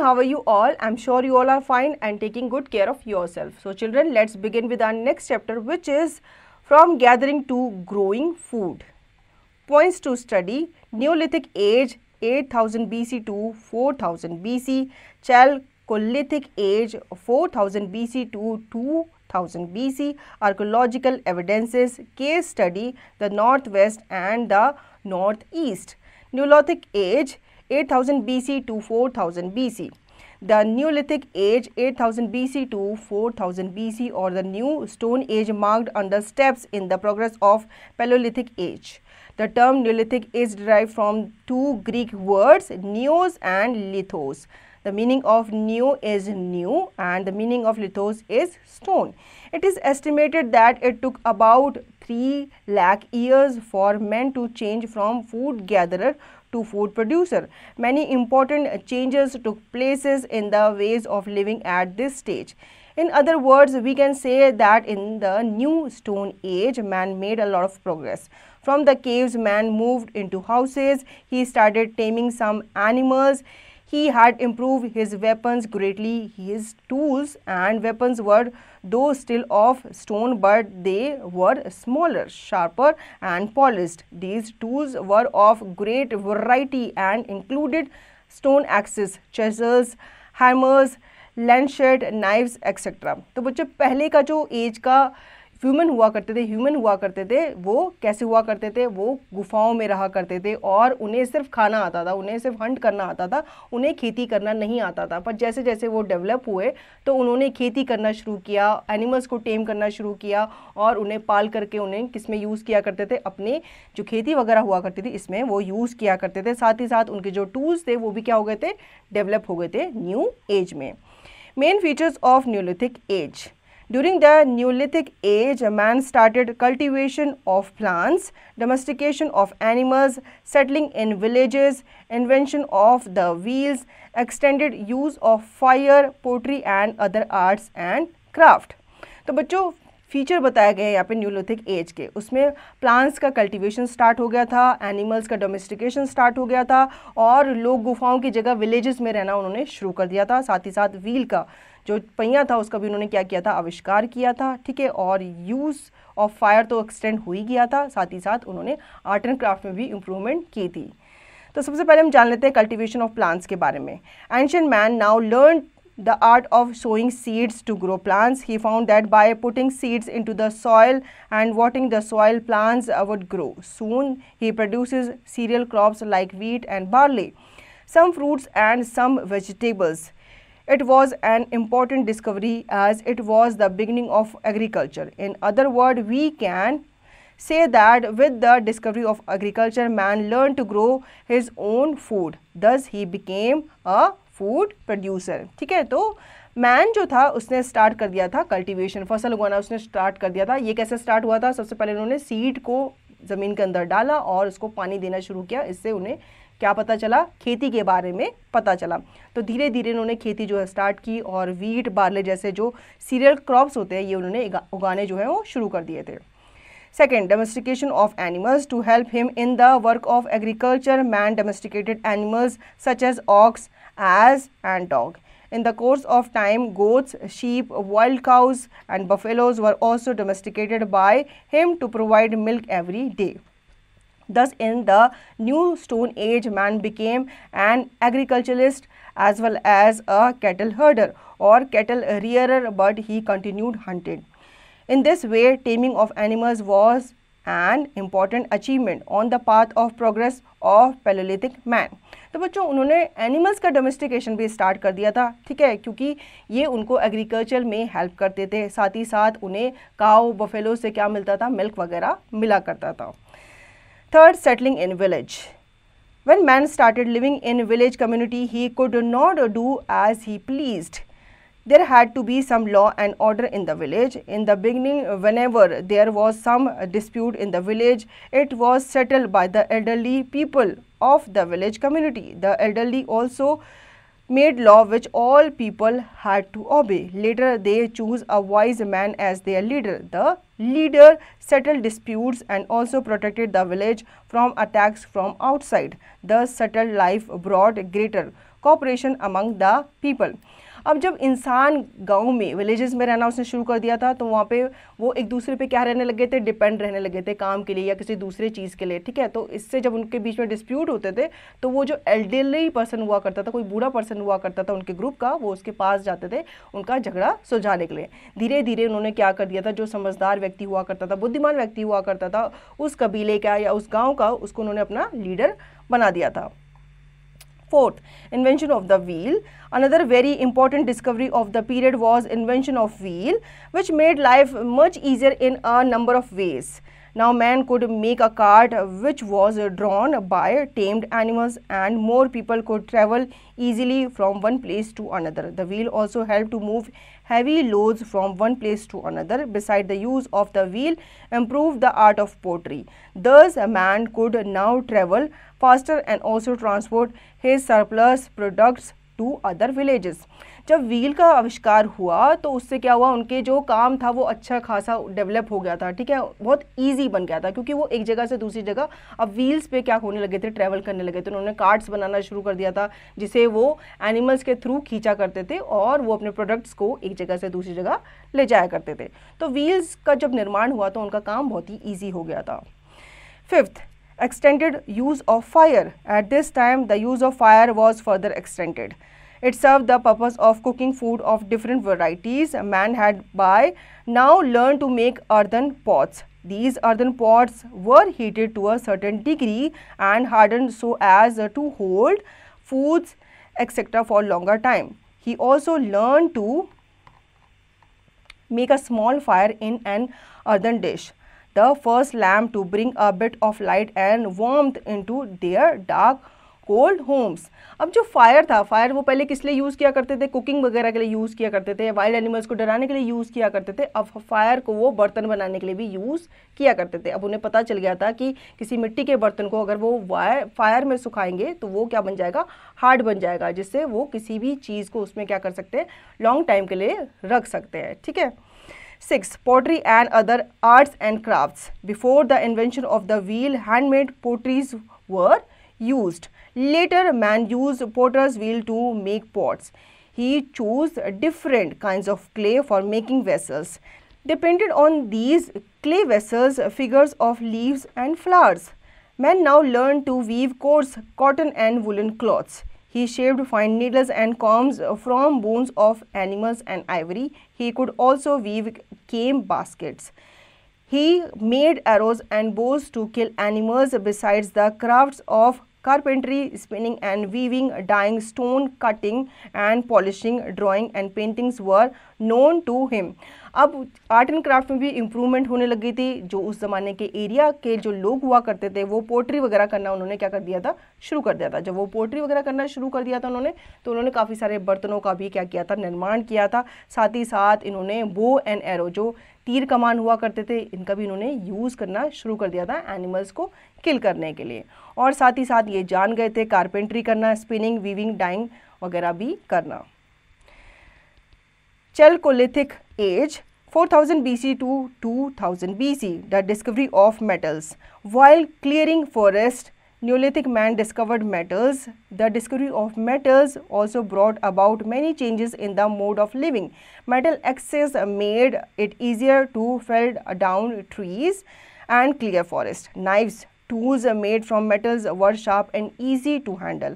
how are you all? I'm sure you all are fine and taking good care of yourself. So children, let's begin with our next chapter, which is from gathering to growing food. Points to study: Neolithic age 8000 BC to 4000 BC, Chalcolithic age 4000 BC to 2000 BC, archaeological evidences, case study, the northwest and the northeast. Neolithic age 8000 BC to 4000 BC. The Neolithic age 8000 BC to 4000 BC, or the new stone age, marked under steps in the progress of Paleolithic age. The term Neolithic is derived from two Greek words, neos and lithos. The meaning of neo is new and the meaning of lithos is stone. It is estimated that it took about 3 lakh years for men to change from food gatherer to food producer. Many important changes took places in the ways of living at this stage. In other words, we can say that in the new stone age, man made a lot of progress. From the caves, man moved into houses. He started taming some animals. He had improved his weapons greatly. His tools and weapons were though still of stone, but they were smaller, sharper and polished. These tools were of great variety and included stone axes, chisels, hammers, lancet, knives, etc. तो बच्चों, पहले का जो as का human हुआ करते थे वो कैसे हुआ करते थे? वो गुफाओं में रहा करते थे और उन्हें सिर्फ खाना आता था, उन्हें सिर्फ हंट करना आता था, उन्हें खेती करना नहीं आता था। पर जैसे जैसे वो डेवलप हुए तो उन्होंने खेती करना शुरू किया, एनिमल्स को टेम करना शुरू किया और उन्हें पाल करके उन्हें किस में यूज़ किया करते थे? अपने जो खेती वगैरह हुआ करती थी इसमें वो यूज़ किया करते थे। साथ ही साथ उनके जो टूल्स थे वो भी क्या हो गए थे? डेवलप हो गए थे न्यू एज में। Main features of neolithic age: During the Neolithic age, man started cultivation of plants, domestication of animals, settling in villages, invention of the wheels, extended use of fire, pottery and other arts and craft. तो बच्चों, feature बताया गया है यहाँ पे neolithic age के। उसमें plants का कल्टीवेशन स्टार्ट हो गया था, एनिमल्स का डोमेस्टिकेशन स्टार्ट हो गया था और लोग गुफाओं की जगह विलेजेस में रहना उन्होंने शुरू कर दिया था। साथ ही साथ व्हील का जो पहिया था उसका भी उन्होंने क्या किया था? आविष्कार किया था, ठीक है। और यूज़ ऑफ फायर तो एक्सटेंड हो ही गया था। साथ ही साथ उन्होंने आर्ट एंड क्राफ्ट में भी इम्प्रूवमेंट की थी। तो सबसे पहले हम जान लेते हैं कल्टीवेशन ऑफ प्लांट्स के बारे में। Ancient man now learn the art of sowing seeds to grow plants. He found that by putting seeds into the soil and watering the soil, plants would grow. Soon he produces cereal crops like wheat and barley, some fruits and some vegetables. It was an important discovery as it was the beginning of agriculture. In other words, we can say that with the discovery of agriculture, man learned to grow his own food. Thus he became a food producer, ठीक है। तो man जो था उसने start कर दिया था cultivation, फसल उगाना उसने स्टार्ट कर दिया था। ये कैसे स्टार्ट हुआ था? सबसे पहले उन्होंने सीड को ज़मीन के अंदर डाला और उसको पानी देना शुरू किया। इससे उन्हें क्या पता चला? खेती के बारे में पता चला। तो धीरे धीरे उन्होंने खेती जो है स्टार्ट की और वीट, बार्ले जैसे जो सीरियल क्रॉप्स होते हैं ये उन्होंने उगाने जो है वो शुरू कर दिए थे। Second, domestication of animals. To help him in the work of agriculture, man domesticated animals such as ox, ass and dog. In the course of time, goats, sheep, wild cows and buffaloes were also domesticated by him to provide milk every day. Thus, in the new stone age, man became an agriculturalist as well as a cattle herder or cattle rearer, but he continued hunting. In this way, taming of animals was an important achievement on the path of progress of Paleolithic man. तो बच्चों, उन्होंने animals का domestication भी start कर दिया था, ठीक है, क्योंकि ये उनको एग्रीकल्चर में हेल्प करते थे। साथ ही साथ उन्हें काऊ, बफेलो से क्या मिलता था? मिल्क वगैरह मिला करता था। Third, settling in village. When man started living in village community, he could not do as he pleased. There had to be some law and order in the village. In the beginning, whenever there was some dispute in the village, it was settled by the elderly people of the village community. The elderly also made law which all people had to obey. Later they chose a wise man as their leader. The leader settled disputes and also protected the village from attacks from outside. Thus settled life brought greater cooperation among the people. अब जब इंसान गांव में villages में रहना उसने शुरू कर दिया था तो वहाँ पे वो एक दूसरे पे क्या रहने लगे थे, डिपेंड रहने लगे थे काम के लिए या किसी दूसरे चीज़ के लिए, ठीक है। तो इससे जब उनके बीच में डिस्प्यूट होते थे तो वो जो एल्डरली पर्सन हुआ करता था, कोई बूढ़ा पर्सन हुआ करता था उनके ग्रुप का, वो उसके पास जाते थे उनका झगड़ा सुलझाने के लिए। धीरे धीरे उन्होंने क्या कर दिया था, जो समझदार व्यक्ति हुआ करता था, बुद्धिमान व्यक्ति हुआ करता था उस कबीले का या उस गाँव का, उसको उन्होंने अपना लीडर बना दिया था। Fourth, invention of the wheel. Another very important discovery of the period was invention of wheel, which made life much easier in a number of ways. Now man could make a cart which was drawn by tamed animals and more people could travel easily from one place to another. The wheel also helped to move heavy loads from one place to another. Besides, the use of the wheel improved the art of pottery. Thus, a man could now travel faster and also transport his surplus products to other villages. जब wheel का आविष्कार हुआ तो उससे क्या हुआ, उनके जो काम था वो अच्छा खासा डेवलप हो गया था, ठीक है, बहुत इजी बन गया था क्योंकि वो एक जगह से दूसरी जगह अब व्हील्स पे क्या होने लगे थे, ट्रैवल करने लगे थे। उन्होंने कार्ट्स बनाना शुरू कर दिया था जिसे वो एनिमल्स के थ्रू खींचा करते थे और वो अपने प्रोडक्ट्स को एक जगह से दूसरी जगह ले जाया करते थे। तो व्हील्स का जब निर्माण हुआ तो उनका काम बहुत ही ईजी हो गया था। Fifth, extended use of fire. At this time, the use of fire was further extended. It served the purpose of cooking food of different varieties. Man had by now learned to make earthen pots. These earthen pots were heated to a certain degree and hardened so as to hold foods, etc. for longer time. He also learned to make a small fire in an earthen dish. The first lamp to bring a bit of light and warmth into their dark cold homes. अब जो fire था, fire वो पहले किस लिए use किया करते थे, कुकिंग वगैरह के लिए यूज़ किया करते थे, वाइल्ड एनिमल्स को डराने के लिए यूज़ किया करते थे। अब फायर को वो बर्तन बनाने के लिए भी यूज़ किया करते थे। अब उन्हें पता चल गया था कि किसी मिट्टी के बर्तन को अगर वो फायर में सुखाएंगे तो वो क्या बन जाएगा, हार्ड बन जाएगा, जिससे वो किसी भी चीज़ को उसमें क्या कर सकते हैं, लॉन्ग टाइम के लिए रख सकते हैं, ठीक है। 6. Pottery and other arts and crafts. Before the invention of the wheel, handmade potteries were used. Later, man used potter's wheel to make pots. He chose different kinds of clay for making vessels. They painted on these clay vessels figures of leaves and flowers. Man now learned to weave coarse cotton and woolen cloths. He shaped fine needles and combs from bones of animals and ivory. He could also weave game baskets. He made arrows and bows to kill animals. Besides the crafts of carpentry, spinning and weaving, dyeing, stone cutting and polishing, drawing and paintings were known to him. अब art and craft में भी improvement होने लगी थी। जो उस ज़माने के एरिया के जो लोग हुआ करते थे वो पोट्री वगैरह करना उन्होंने क्या कर दिया था, शुरू कर दिया था। जब वो पोट्री वगैरह करना शुरू कर दिया था उन्होंने काफ़ी सारे बर्तनों का भी क्या किया था, निर्माण किया था। साथ ही साथ इन्होंने बो एंड एरो, जो तीर कमान हुआ करते थे, इनका भी इन्होंने यूज़ करना शुरू कर दिया था एनिमल्स को किल करने के लिए। और साथ ही साथ ये जान गए थे कारपेंट्री करना, स्पिनिंग, वीविंग, डाइंग वगैरह भी करना। Chalcolithic age 4000 BC to 2000 BC, the discovery of metals. While clearing forest, Neolithic man discovered metals. The discovery of metals also brought about many changes in the mode of living. Metal access made it easier to fell down trees and clear forest. Knives, tools made from metals were sharp and easy to handle.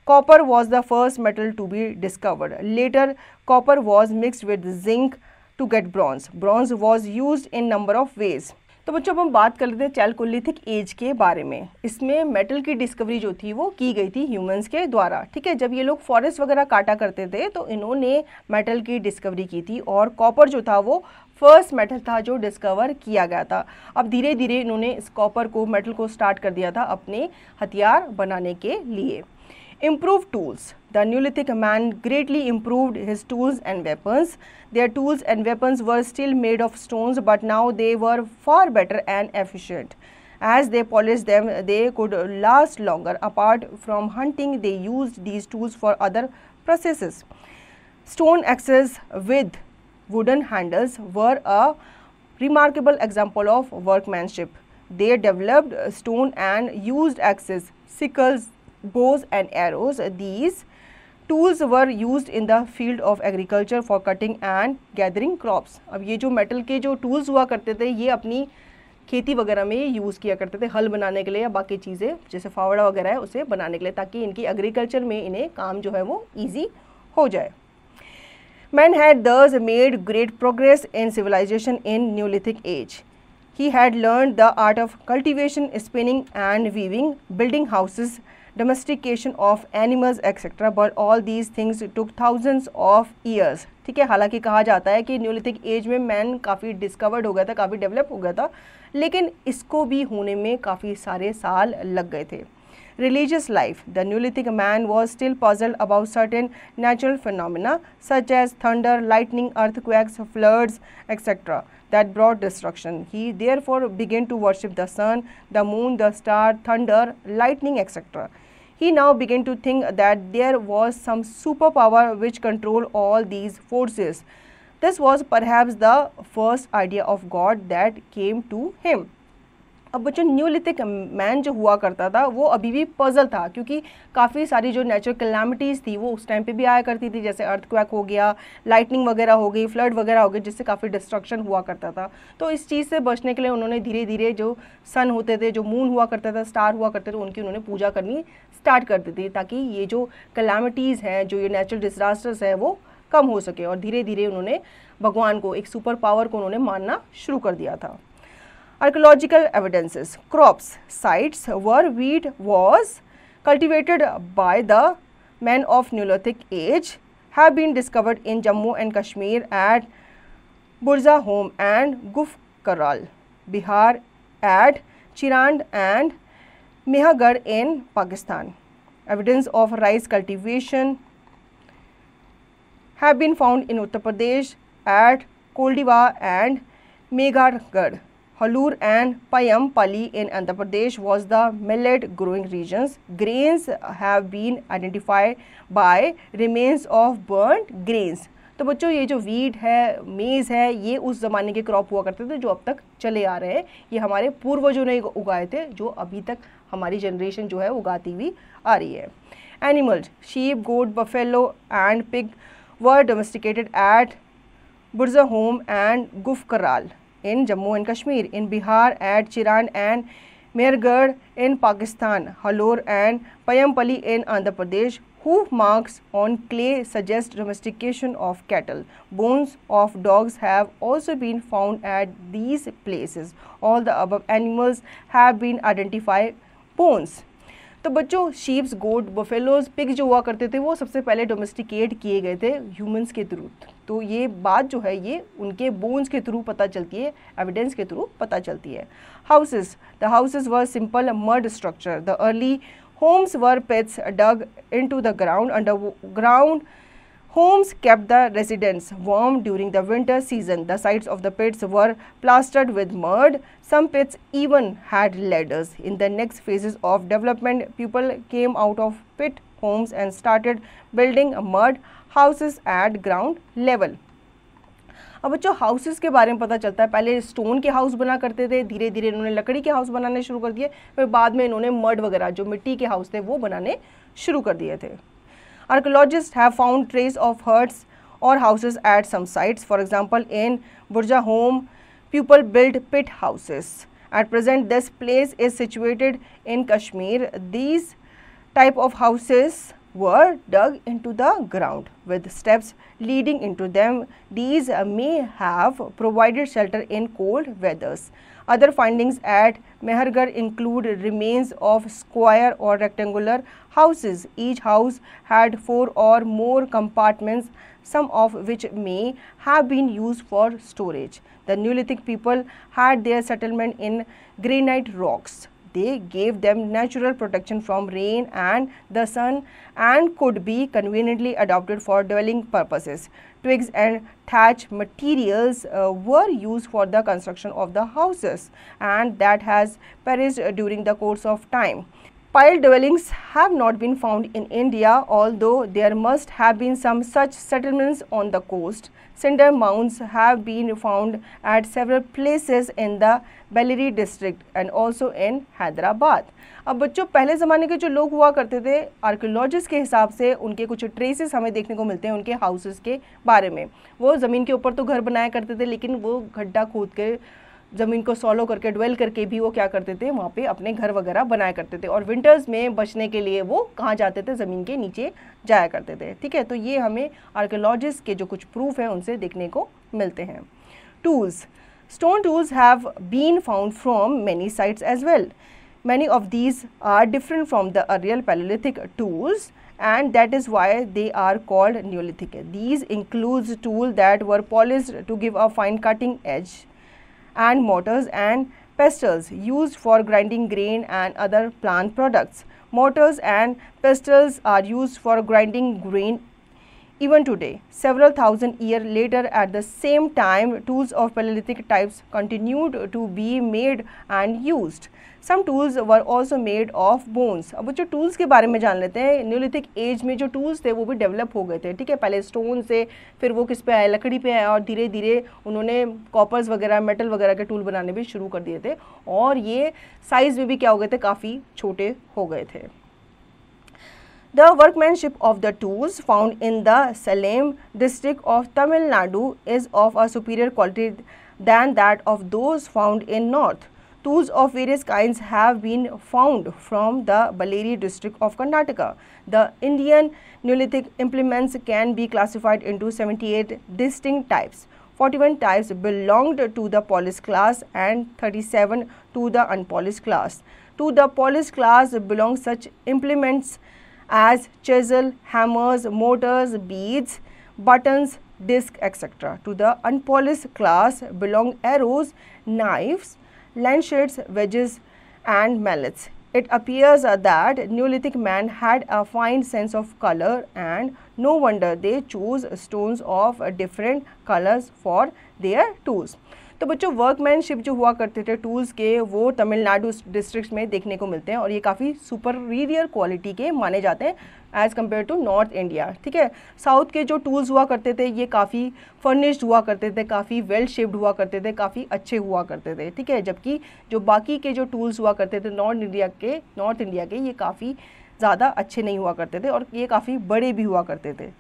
Copper was the first metal to be discovered. Later, copper was mixed with zinc to get bronze. Bronze was used in number of ways. तो बच्चों अब हम बात कर लेते हैं Chalcolithic as के बारे में। इसमें मेटल की डिस्कवरी जो थी वो की गई थी ह्यूमंस के द्वारा, ठीक है। जब ये लोग फॉरेस्ट वगैरह काटा करते थे तो इन्होंने मेटल की डिस्कवरी की थी और कॉपर जो था वो फर्स्ट मेटल था जो डिस्कवर किया गया था। अब धीरे धीरे इन्होंने इस कॉपर को, मेटल को स्टार्ट कर दिया था अपने हथियार बनाने के लिए। Improved tools. The Neolithic man greatly improved his tools and weapons. Their tools and weapons were still made of stones, but now they were far better and efficient. As they polished them, they could last longer. Apart from hunting, they used these tools for other processes. Stone axes with wooden handles were a remarkable example of workmanship. They developed stone and used axes, sickles, bows and arrows. These tools were used in the field of agriculture for cutting and gathering crops. अब ये जो metal के जो tools हुआ करते थे ये अपनी खेती वगैरह में यूज़ किया करते थे, हल बनाने के लिए या बाकी चीज़ें जैसे फावड़ा वगैरह है उसे बनाने के लिए, ताकि इनकी एग्रीकल्चर में इन्हें काम जो है वो ईजी हो जाए. Man had thus made great progress in civilization in Neolithic age. He had learned the art of cultivation, spinning and weaving, building houses, domestication of animals etc. But all these things took thousands of years. ठीक है, हालांकि कहा जाता है कि neolithic age में man काफ़ी discovered हो गया था, काफ़ी डेवलप हो गया था, लेकिन इसको भी होने में काफ़ी सारे साल लग गए थे. Religious life. The Neolithic man was still puzzled about certain natural phenomena such as thunder, lightning, earthquakes, floods, etc. that brought destruction. He therefore began to worship the sun, the moon, the star, thunder, lightning, etc. He now began to think that there was some superpower which controlled all these forces. This was perhaps the first idea of God that came to him. अब बच्चों Neolithic man जो हुआ करता था वो अभी भी puzzle था, क्योंकि काफ़ी सारी जो नेचुरल कैलामिटीज़ थी वो उस टाइम पे भी आया करती थी, जैसे अर्थक्वेक हो गया, लाइटनिंग वगैरह हो गई, फ्लड वगैरह हो गई, जिससे काफ़ी डिस्ट्रक्शन हुआ करता था. तो इस चीज़ से बचने के लिए उन्होंने धीरे धीरे जो सन होते थे, जो मून हुआ करता था, स्टार हुआ करते थे, उनकी उन्होंने पूजा करनी स्टार्ट कर दी थी, ताकि ये जो कैलामिटीज़ हैं, जो ये नेचुरल डिजास्टर्स हैं, वो कम हो सके. और धीरे धीरे उन्होंने भगवान को, एक सुपर पावर को उन्होंने मानना शुरू कर दिया था. Archaeological evidences. Crops sites where wheat was cultivated by the men of Neolithic age have been discovered in Jammu and Kashmir at Burza Home and Guf Karal, Bihar at Chirand and Mehagarh in Pakistan. Evidence of rice cultivation have been found in Uttar Pradesh at Koldiwa and Meghargarh. Halur and Payampally in Andhra Pradesh was the millet growing regions. Grains have been identified by remains of burnt grains. तो बच्चों ये जो wheat है, मेज़ है, ये उस ज़माने के क्रॉप हुआ करते थे जो अब तक चले आ रहे हैं. ये हमारे पूर्वजों ने उगाए थे, जो अभी तक हमारी जनरेशन जो है उगाती हुई आ रही है. Animals, sheep, goat, buffalo and pig were domesticated at Burza Home and Guf Karal in Jammu and Kashmir, in Bihar at Chirand and Mehergarh in Pakistan, Halor and Payampally in Andhra Pradesh. Hoof marks on clay suggest domestication of cattle. Bones of dogs have also been found at these places. All the above animals have been identified bones. तो बच्चों sheeps, गोट, buffaloes, pig जो हुआ करते थे वो सबसे पहले domesticate किए गए थे ह्यूमंस के थ्रू. तो ये बात जो है ये उनके बोन्स के थ्रू पता चलती है, एविडेंस के थ्रू पता चलती है. Houses. The houses were simple mud structure. The early homes were pits dug into the ground. Underground homes kept the residents warm during the winter season. The sides of the pits were plastered with mud. Some pits even had ladders. In the next phases of development, people came out of pit homes and started building mud houses at ground level. अब बच्चों houses के बारे में पता चलता है. पहले stone के हाउस बना करते थे, धीरे धीरे इन्होंने लकड़ी के हाउस बनाने शुरू कर दिए, फिर बाद में इन्होंने मड वगैरह जो मिट्टी के हाउस थे वो बनाने शुरू कर दिए थे. Archaeologists have found traces of huts or houses at some sites. For example, in Burja Home, people built pit houses. At present, this place is situated in Kashmir. These type of houses were dug into the ground with steps leading into them. These may have provided shelter in cold weathers. Other findings at Mehergarh include remains of square or rectangular houses. Each house had 4 or more compartments, some of which may have been used for storage. The Neolithic people had their settlement in granite rocks. They gave them natural protection from rain and the sun and could be conveniently adopted for dwelling purposes. Twigs and thatch materials were used for the construction of the houses, and that has perished during the course of time. Pile dwellings have not been found in India, although there must have been some such settlements on the coast. Cinder mounds have been found at several places in the Bellary district and also in Hyderabad. अब बच्चों, पहले ज़माने के जो लोग हुआ करते थे, आर्कियोलॉजिस्ट के हिसाब से उनके कुछ ट्रेसेस हमें देखने को मिलते हैं उनके हाउसेस के बारे में। वो ज़मीन के ऊपर तो घर बनाया करते थे, लेकिन वो गड्ढा खोद के ज़मीन को सॉलो करके ड्वेल करके भी वो क्या करते थे, वहाँ पे अपने घर वगैरह बनाया करते थे। और विंटर्स में बचने के लिए वो कहाँ जाते थे, ज़मीन के नीचे जाया करते थे। ठीक है, तो ये हमें आर्कियोलॉजिस्ट के जो कुछ प्रूफ हैं उनसे देखने को मिलते हैं। Tools, stone tools have been found from many sites as well. Many of these are different from the earlier Paleolithic tools, and that is why they are called Neolithic. These includes tools that were polished to give a fine cutting edge, and mortars and pestles used for grinding grain and other plant products. Mortars and pestles are used for grinding grain even today. Several thousand years later, at the same time, tools of Paleolithic types continued to be made and used. Some tools were also made of bones. अब जो tools के बारे में जान लेते हैं, neolithic age में जो टूल्स थे वो भी डेवलप हो गए थे। ठीक है, पहले स्टोन से, फिर वो किस पे आए, लकड़ी पे आए, और धीरे धीरे उन्होंने कॉपर्स वगैरह, मेटल वगैरह के टूल बनाने भी शुरू कर दिए थे, और ये साइज़ में भी क्या हो गए थे, काफ़ी छोटे हो गए थे। The workmanship of the tools found in the Salem district of Tamil Nadu is of a superior quality than that of those found in North. Tools of various kinds have been found from the Bellary district of Karnataka. The Indian Neolithic implements can be classified into 78 distinct types. 41 types belonged to the polished class and 37 to the unpolished class. To the polished class belong such implements as chisel, hammers, mortars, beads, buttons, discs, etc. To the unpolished class belong arrows, knives, lancets, wedges, and mallets. It appears that Neolithic man had a fine sense of color, and no wonder they chose stones of different colors for their tools. तो बच्चों, workmanship जो हुआ करते थे tools के, वो Tamil Nadu district में देखने को मिलते हैं, और ये काफ़ी सुपीरियर क्वालिटी के माने जाते हैं as compare to north India. ठीक है, साउथ के जो टूल्स हुआ करते थे ये काफ़ी फर्निश्ड हुआ करते थे, काफ़ी वेल शेप्ड हुआ करते थे, काफ़ी अच्छे हुआ करते थे। ठीक है, जबकि जो बाकी के जो टूल्स हुआ करते थे नॉर्थ इंडिया के ये काफ़ी ज़्यादा अच्छे नहीं हुआ करते थे, और ये काफ़ी बड़े भी हुआ करते थे।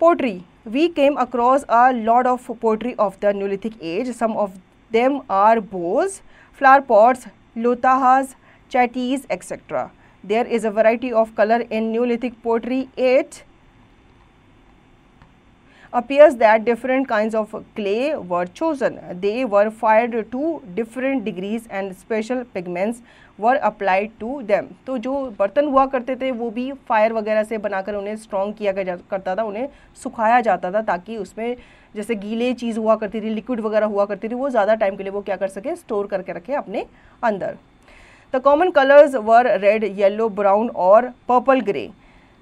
Pottery. We came across a lot of pottery of the Neolithic age. Some of them are bowls, flower pots, lotahas, chattis, etc. There is a variety of color in Neolithic pottery. It appears that different kinds of clay were chosen. They were fired to different degrees and special pigments were applied to them. तो जो बर्तन हुआ करते थे वो भी fire वगैरह से बनाकर उन्हें स्ट्रॉन्ग किया करता था, उन्हें सुखाया जाता था ताकि उसमें जैसे गीले चीज़ हुआ करती थी, लिक्विड वगैरह हुआ करती थी, वो ज़्यादा टाइम के लिए वो क्या कर सके, स्टोर करके रखे अपने अंदर। The common colours were red, yellow, brown और purple grey.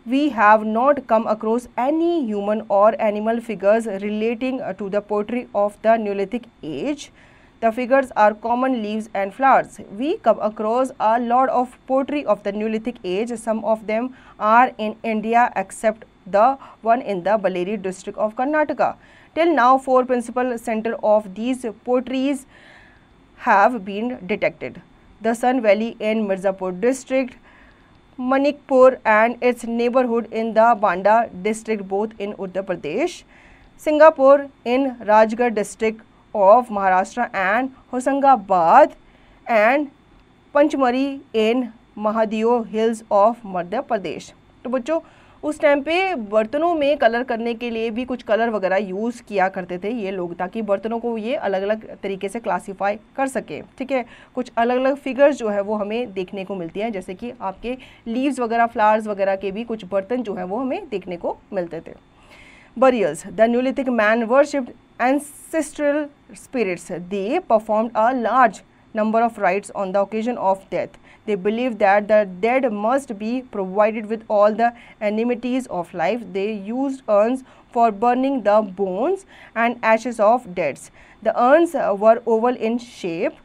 We have not come across any human or animal figures relating to the pottery of the Neolithic age. The figures are common leaves and flowers. We come across a lot of pottery of the Neolithic age. Some of them are in India except the one in the Bellary district of Karnataka. Till now, 4 principal centers of these potteries have been detected. The Sun Valley in Mirzapur district, Manikpur and its neighborhood in the Banda district both in Uttar Pradesh, Singapore in Rajgarh district of Maharashtra and Hosangabad, and Panchmari in Mahadeo hills of Madhya Pradesh. तो बच्चों उस time पे बर्तनों में colour करने के लिए भी कुछ कलर वगैरह यूज़ किया करते थे ये लोग, ताकि बर्तनों को ये अलग अलग तरीके से क्लासीफाई कर सके। ठीक है, कुछ अलग अलग फिगर्स जो है वो हमें देखने को मिलती हैं, जैसे कि आपके लीव्स वगैरह, फ्लावर्स वगैरह के भी कुछ बर्तन जो हैं वो हमें देखने को मिलते थे। Burials. The neolithic man worshipped ancestral spirits. They performed a large number of rites on the occasion of death. They believed that the dead must be provided with all the amenities of life. They used urns for burning the bones and ashes of deads. The urns were oval in shape.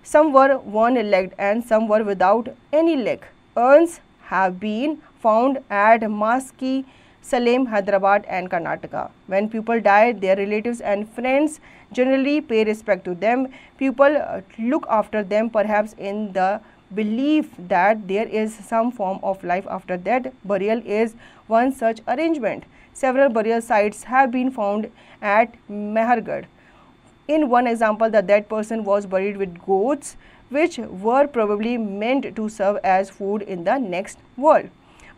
Some were one-legged and some were without any leg. urns have been found at Maski, Salem, Hyderabad and Karnataka. When people die, their relatives and friends generally pay respect to them. People look after them, perhaps in the belief that there is some form of life after that. Burial is one such arrangement. Several burial sites have been found at Mehergarh. In one example, the dead person was buried with goats, which were probably meant to serve as food in the next world.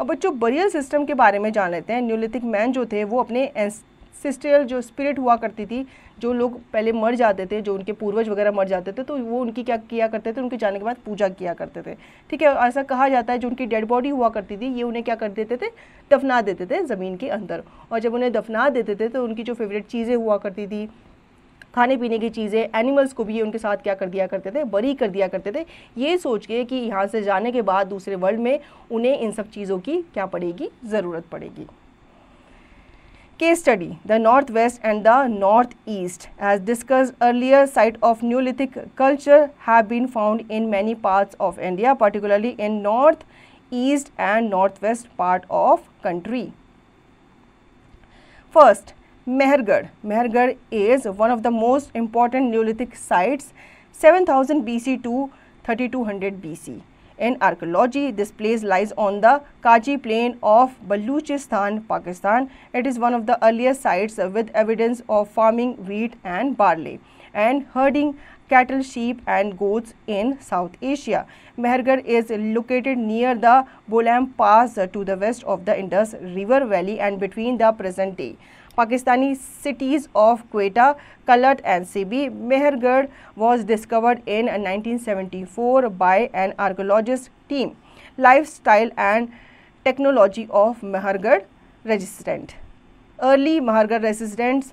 अब बच्चों burial system के बारे में जान लेते हैं. Neolithic man जो थे वो अपने एंसेस्ट्रियल जो स्पिरिट हुआ करती थी, जो लोग पहले मर जाते थे, जो उनके पूर्वज वगैरह मर जाते थे, तो वो उनकी क्या किया करते थे, उनके जाने के बाद पूजा किया करते थे. ठीक है, ऐसा कहा जाता है जो उनकी डेड बॉडी हुआ करती थी ये उन्हें क्या कर देते थे, दफना देते थे ज़मीन के अंदर. और जब उन्हें दफना देते थे तो उनकी जो फेवरेट चीज़ें हुआ करती थी, खाने पीने की चीज़ें, एनिमल्स को भी उनके साथ क्या कर दिया करते थे, बरी कर दिया करते थे, ये सोच के कि यहाँ से जाने के बाद दूसरे वर्ल्ड में उन्हें इन सब चीज़ों की क्या पड़ेगी, ज़रूरत पड़ेगी. Case study: the northwest and the northeast, as discussed earlier, site of Neolithic culture have been found in many parts of India, particularly in north, east and northwest part of country. First, Mehergarh. Mehergarh is one of the most important Neolithic sites, 7000 BC to 3200 BC. In archaeology, this place lies on the Kaji plain of Baluchistan, Pakistan. It is one of the earliest sites with evidence of farming wheat and barley and herding cattle, sheep and goats in South Asia. Mehergarh is located near the Bolam Pass to the west of the Indus River Valley and between the present day Pakistani cities of Quetta, Kalat and Sibi. Mehergarh was discovered in 1974 by an archaeologist team. Lifestyle and technology of Mehergarh resident. Early Mehergarh residents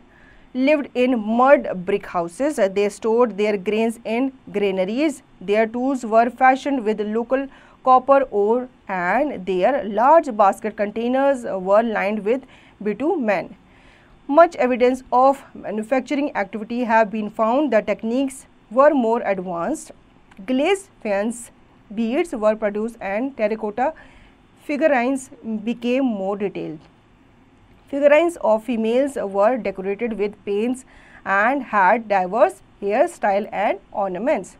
lived in mud brick houses. They stored their grains in granaries. Their tools were fashioned with local copper ore and their large basket containers were lined with bitumen. Much evidence of manufacturing activity have been found. The techniques were more advanced. Glazed fans, beads were produced and terracotta figurines became more detailed. Figurines of females were decorated with paints and had diverse hairstyle and ornaments.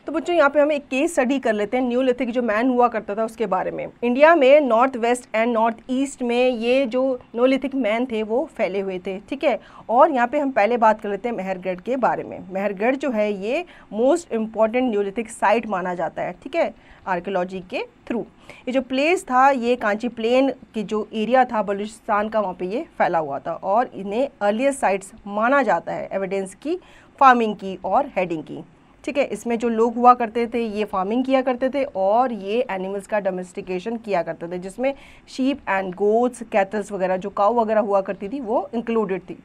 तो बच्चों यहाँ पे हम एक case study कर लेते हैं Neolithic जो मैन हुआ करता था उसके बारे में. इंडिया में north west and north east में ये जो न्यूलिथिक मैन थे वो फैले हुए थे. ठीक है, और यहाँ पे हम पहले बात कर लेते हैं मेहरगढ़ के बारे में. मेहरगढ़ जो है ये मोस्ट इम्पॉर्टेंट न्यूलिथिक साइट माना जाता है. ठीक है, आर्कियोलॉजी के थ्रू. ये जो प्लेस था ये कांची प्लेन की जो एरिया था बलूचिस्तान का, वहाँ पे ये फैला हुआ था और इन्हें अर्लीस्ट साइट्स माना जाता है एविडेंस की, फार्मिंग की और हेडिंग की. ठीक है, इसमें जो लोग हुआ करते थे ये फार्मिंग किया करते थे और ये एनिमल्स का डोमेस्टिकेशन किया करते थे, जिसमें शीप एंड गोट्स, कैटल्स वगैरह जो काऊ वगैरह हुआ करती थी वो इंक्लूडेड थी.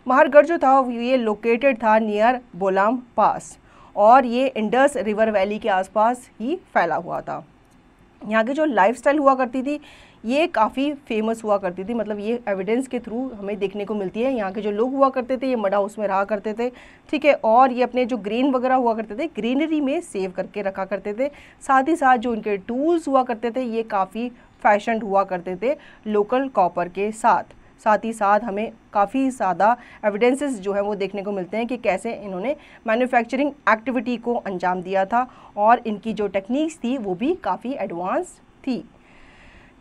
मेहरगढ़ जो था ये लोकेटेड था नियर बोलाम पास और ये इंडस रिवर वैली के आसपास ही फैला हुआ था. यहाँ की जो लाइफस्टाइल हुआ करती थी ये काफ़ी फेमस हुआ करती थी, मतलब ये एविडेंस के थ्रू हमें देखने को मिलती है. यहाँ के जो लोग हुआ करते थे ये मड हाउस में रहा करते थे. ठीक है, और ये अपने जो ग्रेन वगैरह हुआ करते थे ग्रीनरी में सेव करके रखा करते थे. साथ ही साथ जो उनके टूल्स हुआ करते थे ये काफ़ी फैशन हुआ करते थे लोकल कॉपर के साथ. साथ ही साथ हमें काफ़ी ज़्यादा एविडेंसेस जो है वो देखने को मिलते हैं कि कैसे इन्होंने मैन्युफैक्चरिंग एक्टिविटी को अंजाम दिया था और इनकी जो टेक्निक्स थी वो भी काफ़ी एडवांस थी.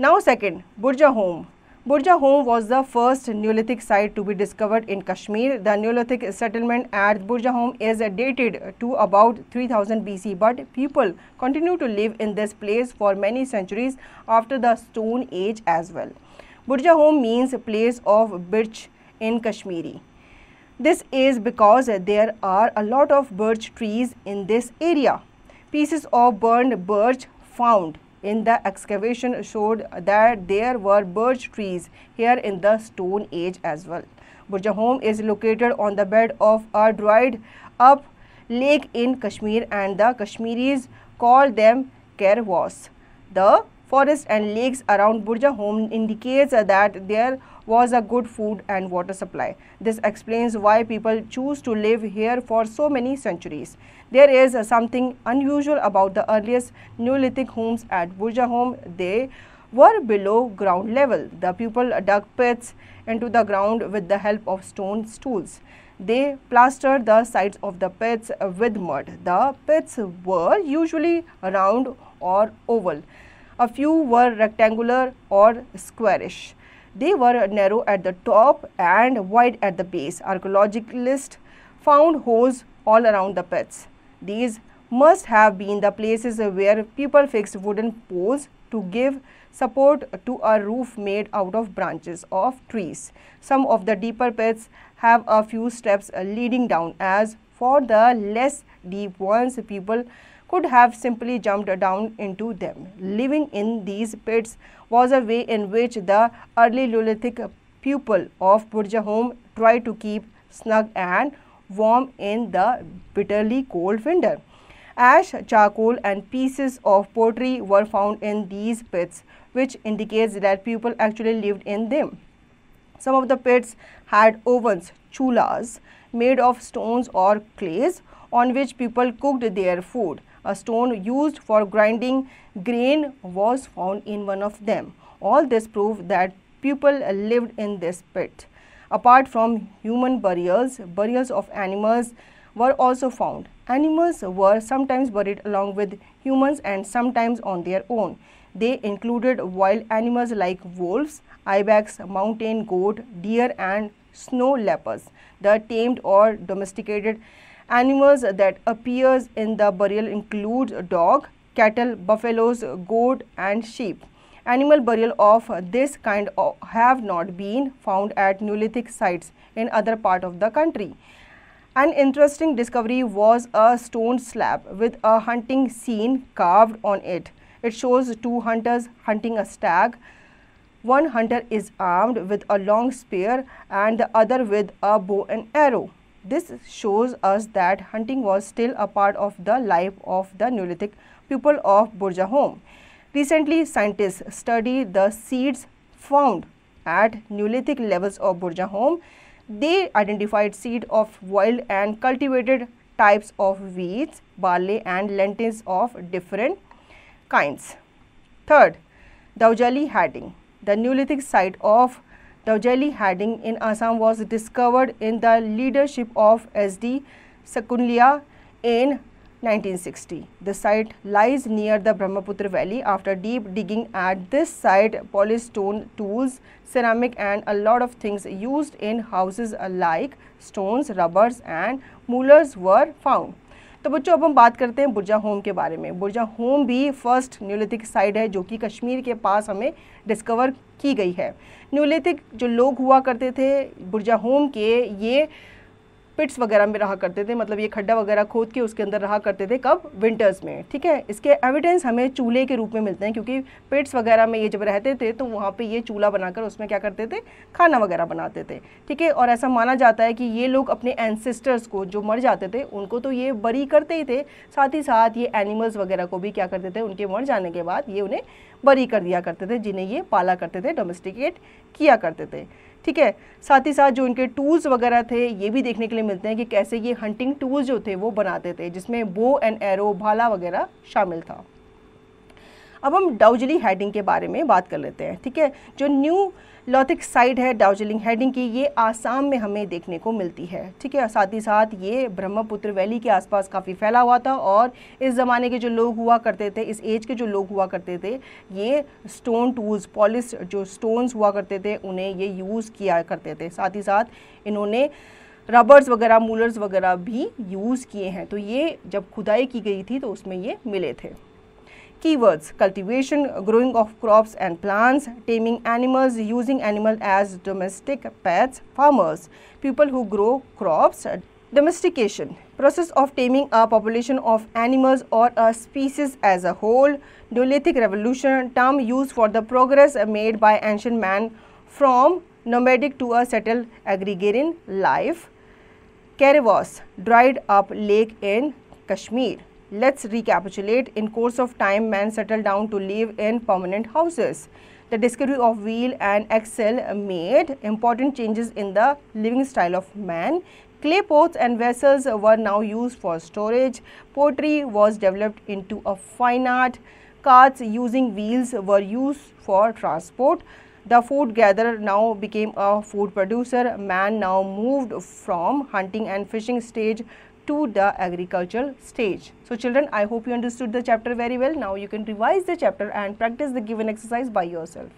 Now second, Burja Home. Burja Home was the first Neolithic site to be discovered in Kashmir. The Neolithic settlement at Burja Home is dated to about 3000 BC, but people continue to live in this place for many centuries after the Stone Age as well. Burja Home means place of birch in Kashmiri. This is because there are a lot of birch trees in this area. Pieces of burned birch found in the excavation showed that there were birch trees here in the Stone Age as well. Burja Home is located on the bed of a dried up lake in Kashmir and the Kashmiris call them Kerwas. The forests and lakes around Burjahom indicates that there was a good food and water supply. This explains why people choose to live here for so many centuries. There is something unusual about the earliest Neolithic homes at Burjahom. They were below ground level. The people dug pits into the ground with the help of stone stools. They plastered the sides of the pits with mud. The pits were usually round or oval. A few were rectangular or squarish. They were narrow at the top and wide at the base. Archaeologists found holes all around the pits. These must have been the places where people fixed wooden poles to give support to a roof made out of branches of trees. Some of the deeper pits have a few steps leading down. As for the less deep ones, people could have simply jumped down into them. Living in these pits was a way in which the early Neolithic people of Burjahom tried to keep snug and warm in the bitterly cold winter. Ash, charcoal and pieces of pottery were found in these pits, which indicates that people actually lived in them. Some of the pits had ovens, chulas, made of stones or clays on which people cooked their food. A stone used for grinding grain was found in one of them. All this proved that people lived in this pit. Apart from human burials, burials of animals were also found. Animals were sometimes buried along with humans and sometimes on their own. They included wild animals like wolves, ibex, mountain goat, deer and snow leopards. The tamed or domesticated animals that appears in the burial include dog, cattle, buffaloes, goat and sheep. Animal burial of this kind have not been found at Neolithic sites in other parts of the country. An interesting discovery was a stone slab with a hunting scene carved on it. It shows two hunters hunting a stag. One hunter is armed with a long spear and the other with a bow and arrow. This shows us that hunting was still a part of the life of the Neolithic people of Burjahom. Recently, scientists studied the seeds found at Neolithic levels of Burjahom. They identified seeds of wild and cultivated types of wheat, barley and lentils of different kinds. Third, Daujali Hadding. The Neolithic site of Daujali Hadding in Assam was discovered in the leadership of S.D. Sakunlia in 1960. The site lies near the Brahmaputra Valley. After deep digging at this site, polished stone tools, ceramic and a lot of things used in houses like stones, rubbers and moulds were found. तो बच्चों अब हम बात करते हैं बुरजाहोम के बारे में. बुरजाहोम भी फर्स्ट न्यूलिथिक साइट है जो कि कश्मीर के पास हमें डिस्कवर की गई है. न्यूलिथिक जो लोग हुआ करते थे बुरजाहोम के, ये पिट्स वगैरह में रहा करते थे, मतलब ये खड्डा वगैरह खोद के उसके अंदर रहा करते थे. कब? विंटर्स में. ठीक है. इसके एविडेंस हमें चूल्हे के रूप में मिलते हैं क्योंकि पिट्स वगैरह में ये जब रहते थे तो वहाँ पे ये चूल्हा बनाकर उसमें क्या करते थे, खाना वगैरह बनाते थे. ठीक है. और ऐसा माना जाता है कि ये लोग अपने एंसेस्टर्स को जो मर जाते थे उनको तो ये बरी करते ही थे, साथ ही साथ ये एनिमल्स वगैरह को भी क्या करते थे, उनके मर जाने के बाद ये उन्हें बरी कर दिया करते थे, जिन्हें ये पाला करते थे, डोमेस्टिकेट किया करते थे. ठीक है. साथ ही साथ जो इनके टूल्स वगैरह थे ये भी देखने के लिए मिलते हैं कि कैसे ये हंटिंग टूल्स जो थे वो बनाते थे, जिसमें बो एंड एरो, भाला वगैरह शामिल था. अब हम दाउजली हेडिंग के बारे में बात कर लेते हैं. ठीक है. जो न्यू लॉथिक साइट है दाउजली हेडिंग की, ये आसाम में हमें देखने को मिलती है. ठीक है. साथ ही साथ ये ब्रह्मपुत्र वैली के आसपास काफ़ी फैला हुआ था और इस ज़माने के जो लोग हुआ करते थे, इस एज के जो लोग हुआ करते थे, ये स्टोन टूल्स, पॉलिश जो स्टोन्स हुआ करते थे उन्हें ये यूज़ किया करते थे. साथ ही साथ इन्होंने रबर्स वगैरह, मूलर्स वगैरह भी यूज़ किए हैं. तो ये जब खुदाई की गई थी तो उसमें ये मिले थे. Keywords: cultivation, growing of crops and plants, taming animals, using animals as domestic pets, farmers, people who grow crops. Domestication: process of taming a population of animals or a species as a whole. Neolithic revolution, term used for the progress made by ancient man from nomadic to a settled agrarian life. Karavas, dried up lake in Kashmir. Let's recapitulate. In course of time, man settled down to live in permanent houses. The discovery of wheel and axle made important changes in the living style of man. Clay pots and vessels were now used for storage. Pottery was developed into a fine art. Carts using wheels were used for transport. The food gatherer now became a food producer. Man now moved from hunting and fishing stage to the agricultural stage. So children, I hope you understood the chapter very well. Now you can revise the chapter and practice the given exercise by yourself.